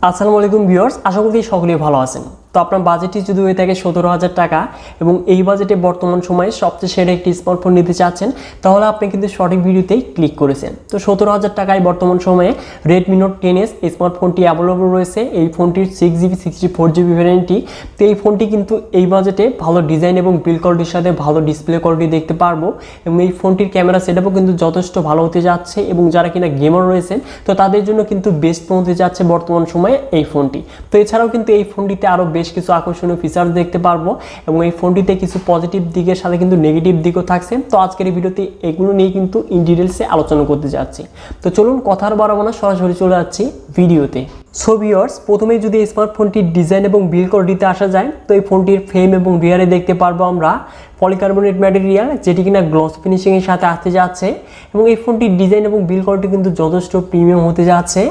আসসালামু আলাইকুম ভিউয়ার্স, আশা করি সকলেই ভালো আছেন। তো আপনার বাজেটটি যদি হয়ে থাকে 17,000 টাকা এবং এই বাজেটে বর্তমান সময়ে সবচেয়ে সেরা একটি স্মার্টফোন নিতে চাচ্ছেন, তাহলে আপনি কিন্তু সঠিক ভিডিওতেই ক্লিক করেছেন। তো 17,000 টাকায় বর্তমান সময়ে রেডমি নোট 10s এই স্মার্টফোনটি অ্যাভেলেবল রয়েছে। এই ফোনটির 6GB 64GB ভ্যারিয়েন্টটি। তো এই ফোনটি কিন্তু এই বাজেটে ভালো ডিজাইন এবং বিল্ড কোয়ালিটির সাথে ভালো ডিসপ্লে কোয়ালিটি দেখতে পারবো এবং এই ফোনটির ক্যামেরা সেটআপও কিন্তু যথেষ্ট ভালো হতে যাচ্ছে এবং যারা কিনা গেমার রয়েছেন তো তাদের জন্য কিন্তু বেস্ট ফোন হতে যাচ্ছে বর্তমান সময়ে এই ফোনটি। তো এছাড়াও কিন্তু এই ফোনটিতে আরও বেশ কিছু আকর্ষণীয় ফিচার্স দেখতে পারবো এবং এই ফোনটিতে কিছু পজিটিভ দিকের সাথে কিন্তু নেগেটিভ দিকও থাকছে। তো আজকের এই ভিডিওতে এগুলো নিয়ে কিন্তু ইন ডিটেলসে আলোচনা করতে যাচ্ছি। তো চলুন কথা আর বাড়াবো না, সরাসরি চলে যাচ্ছি ভিডিওতে। সো ভিউয়ার্স, প্রথমেই যদি এই স্মার্টফোনটির ডিজাইন এবং বিল্ড কোয়ালিটিতে আসা যায়, তো এই ফোনটির ফ্রেম এবং রিয়ারে দেখতে পারবো আমরা পলিকার্বনেট ম্যাটেরিয়াল, যেটি কিনা গ্লস ফিনিশিংয়ের সাথে আসতে যাচ্ছে এবং এই ফোনটির ডিজাইন এবং বিল্ড কোয়ালিটি কিন্তু যথেষ্ট প্রিমিয়াম হতে যাচ্ছে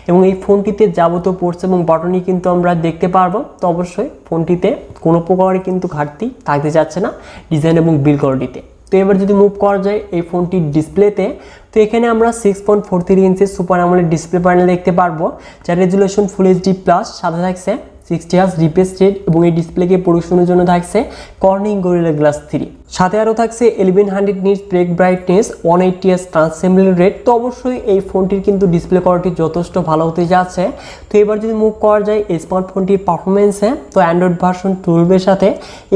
এবং এই ফোনটিতে যাবতীয় পোর্টস এবং বাটনই কিন্তু আমরা দেখতে পারবো। তো অবশ্যই ফোনটিতে কোনো প্রকারের কিন্তু ঘাটতি থাকতে যাচ্ছে না ডিজাইন এবং বিল্ড কোয়ালিটিতে। তো এবার যদি মুভ করা যায় এই ফোনটির ডিসপ্লেতে, তো এখানে আমরা 6.43 ইঞ্চের সুপার অ্যামোলেড ডিসপ্লে প্যানেল দেখতে পারবো, যার রেজুলেশন ফুল এইচডি প্লাস, সাথে থাকছে 60 হার্জ রিফ্রেশ রেট এবং এই ডিসপ্লেকে পরিবেশনের জন্য থাকছে কর্নিং গরিলা গ্লাস 3, সাথে আরও থাকছে 1100 নিটস ব্রেক ব্রাইটনেস, 180 ট্রান্সেম্বল রেট। তো অবশ্যই এই ফোনটির কিন্তু ডিসপ্লে কোয়ালিটি যথেষ্ট ভালো হতে যাচ্ছে। তো এবার যদি মুভ করা যায় এই স্মার্টফোনটির পারফরমেন্সে, তো অ্যান্ড্রয়েড ভার্সন 12-এর সাথে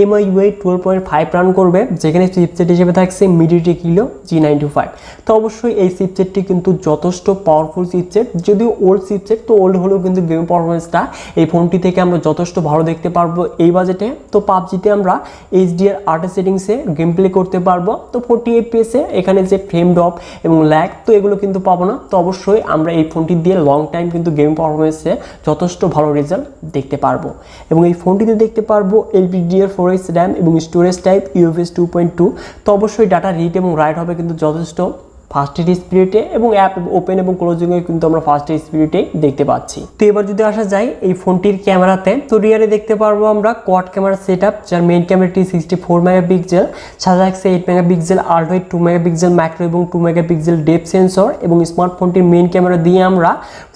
MIUI 12.5 রান করবে, যেখানে চিপসেট হিসেবে থাকছে MediaTek Helio G95। তো অবশ্যই এই চিপসেটটি কিন্তু যথেষ্ট পাওয়ারফুল চিপসেট, যদিও ওল্ড চিপসেট, তো ওল্ড হলেও কিন্তু গেম পারফরমেন্সটা এই ফোনটি থেকে আমরা যথেষ্ট ভালো দেখতে পারবো এই বাজেটে। তো পাবজিতে আমরা HDR আর্টের সেটিংসে গেম প্লে করতে পারবো। তো 40 FPS এখানে যে ফ্রেম ড্রপ এবং ল্যাগ, তো এগুলো কিন্তু পাবো না। তো অবশ্যই আমরা এই ফোনটি দিয়ে লং টাইম কিন্তু গেম পারফরমেন্সে যথেষ্ট ভালো রেজাল্ট দেখতে পারবো এবং এই ফোনটিতে দেখতে পারবো LPDDR4X র্যাম এবং স্টোরেজ টাইপ UFS 2.2। তো অবশ্যই ডাটা রিড এবং রাইট হবে কিন্তু যথেষ্ট ফাস্টের স্পিডে এবং অ্যাপ ওপেন এবং ক্লোজিংয়ে কিন্তু আমরা ফাস্টের স্পিডে দেখতে পাচ্ছি। তো এবার যদি আসা যায় এই ফোনটির ক্যামেরাতে, তো রিয়ারে দেখতে পারবো আমরা কোয়াড ক্যামেরা সেটআপ, যার মেইন ক্যামেরাটি 64 মেগাপিক্সেল, সাথে থাকছে 8 মেগাপিক্সেল আল্ট্রাওয়াইড, 2 মেগাপিক্সেল ম্যাক্রো এবং 2 মেগাপিক্সেল ডেপথ সেন্সর এবং স্মার্টফোনটির মেইন ক্যামেরা দিয়ে আমরা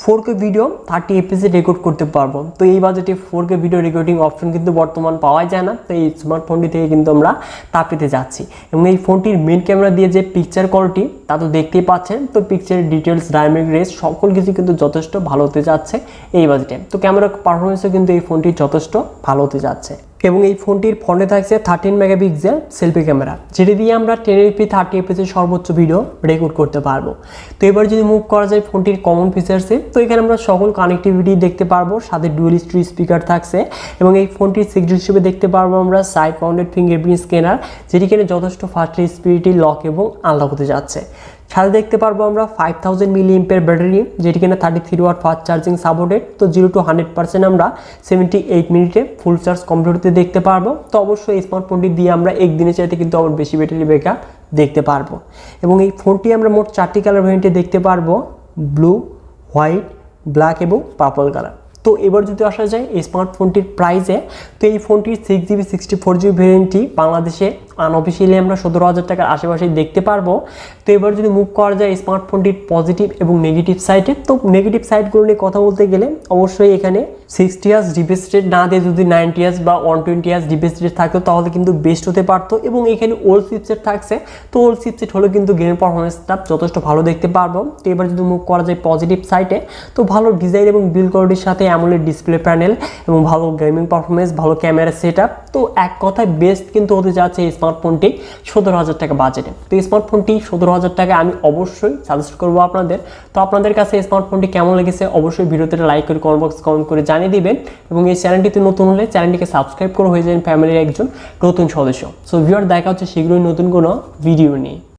4K ভিডিও 30 FPS রেকর্ড করতে পারবো। তো এই বাজেটে 4K ভিডিও রেকর্ডিং অপশন কিন্তু বর্তমান পাওয়া যায় না, তো এই স্মার্টফোনটি থেকে কিন্তু আমরা তা পেতে যাচ্ছি এবং এই ফোনটির মেইন ক্যামেরা দিয়ে যে পিকচার কোয়ালিটি তা তো দেখতেই পাচ্ছেন। তো পিকচারের ডিটেলস, ডায়নামিক রেঞ্জ সকল কিছু কিন্তু যথেষ্ট ভালো হতে যাচ্ছে এই বাজেটে। তো ক্যামেরা পারফরমেন্সও কিন্তু এই ফোনটি যথেষ্ট ভালো হতে যাচ্ছে এবং এই ফোনটির ফ্রন্টে থাকছে 13 মেগাপিক্সেল সেলফি ক্যামেরা, যেটি দিয়ে আমরা 1080p 30 fps এর সর্বোচ্চ ভিডিও রেকর্ড করতে পারবো। তো এবার যদি মুভ করা যায় ফোনটির কমন ফিচার্সে, তো এখানে আমরা সকল কানেক্টিভিটি দেখতে পারবো, সাথে ডুয়াল স্টোরি স্পিকার থাকছে এবং এই ফোনটির সিকিউরিটি হিসেবে দেখতে পারবো আমরা সাইড মাউন্টেড ফিঙ্গারপ্রিন্ট স্ক্যানার, যেটি কিনা যথেষ্ট ফাস্ট স্পিডে লক এবং আনলক হতে যাচ্ছে। সাথে দেখতে পারবো আমরা 5000 mAh ব্যাটারি, যেটি কিনা 33 ওয়াট ফাস্ট চার্জিং সাপোর্টেড। তো 0 to 100% আমরা 78 মিনিটে ফুল চার্জ কমপ্লিট হতে দেখতে পারবো। তো অবশ্যই এই স্মার্টফোনটি দিয়ে আমরা একদিনের চাইতে কিন্তু আবার বেশি ব্যাটারি ব্যাকআপ দেখতে পারবো এবং এই ফোনটি আমরা মোট 4টি কালার ভ্যারিয়েন্টে দেখতে পারবো, ব্লু, হোয়াইট, ব্ল্যাক এবং পার্পল কালার। তো এবার যদি আসা যায় এই স্মার্টফোনটির প্রাইসে, তো এই ফোনটির 6GB 64GB ভ্যারিয়েন্টটি বাংলাদেশে আনঅফিসিয়ালি আমরা 17,000 টাকার আশেপাশেই দেখতে পারবো। তো এবার যদি মুভ করা যায় স্মার্টফোনটির পজিটিভ এবং নেগেটিভ সাইডে, তো নেগেটিভ সাইডগুলো নিয়ে কথা বলতে গেলে অবশ্যই এখানে 60 হার্জ রিফ্রেশ রেট না দিয়ে যদি 90 হার্জ বা 120 হার্জ রিফ্রেশ রেট থাকতো তাহলে কিন্তু বেস্ট হতে পারতো এবং এখানে ওল্ড চিপসেট থাকছে, তো ওল্ড চিপসেট হলে কিন্তু গেম পারফরমেন্সটা যথেষ্ট ভালো দেখতে পারবো। তো এবার যদি মুভ করা যায় পজিটিভ সাইডে, তো ভালো ডিজাইন এবং বিল্ড কোয়ালিটির সাথে অ্যামোলেড ডিসপ্লে প্যানেল এবং ভালো গেমিং পারফরমেন্স, ভালো ক্যামেরা সেটআপ। তো এক কথায় বেস্ট কিন্তু হতে যাচ্ছে এই স্মার্টফোনটি 17,000 টাকা বাজেটে। তো এই স্মার্টফোনটি 17,000 টাকা আমি অবশ্যই সাজেস্ট করবো আপনাদের। তো আপনাদের কাছে এই স্মার্টফোনটি কেমন লেগেছে অবশ্যই ভিডিওতে লাইক করে কমেন্ট বক্স কমেন্ট করে জানিয়ে দিবেন এবং এই চ্যানেলটিতে নতুন হলে চ্যানেলটিকে সাবস্ক্রাইব করে হয়ে যাবেন ফ্যামিলির একজন নতুন সদস্য। সো ভিউয়ার, দেখা হচ্ছে শীঘ্রই নতুন কোনো ভিডিও নিয়ে।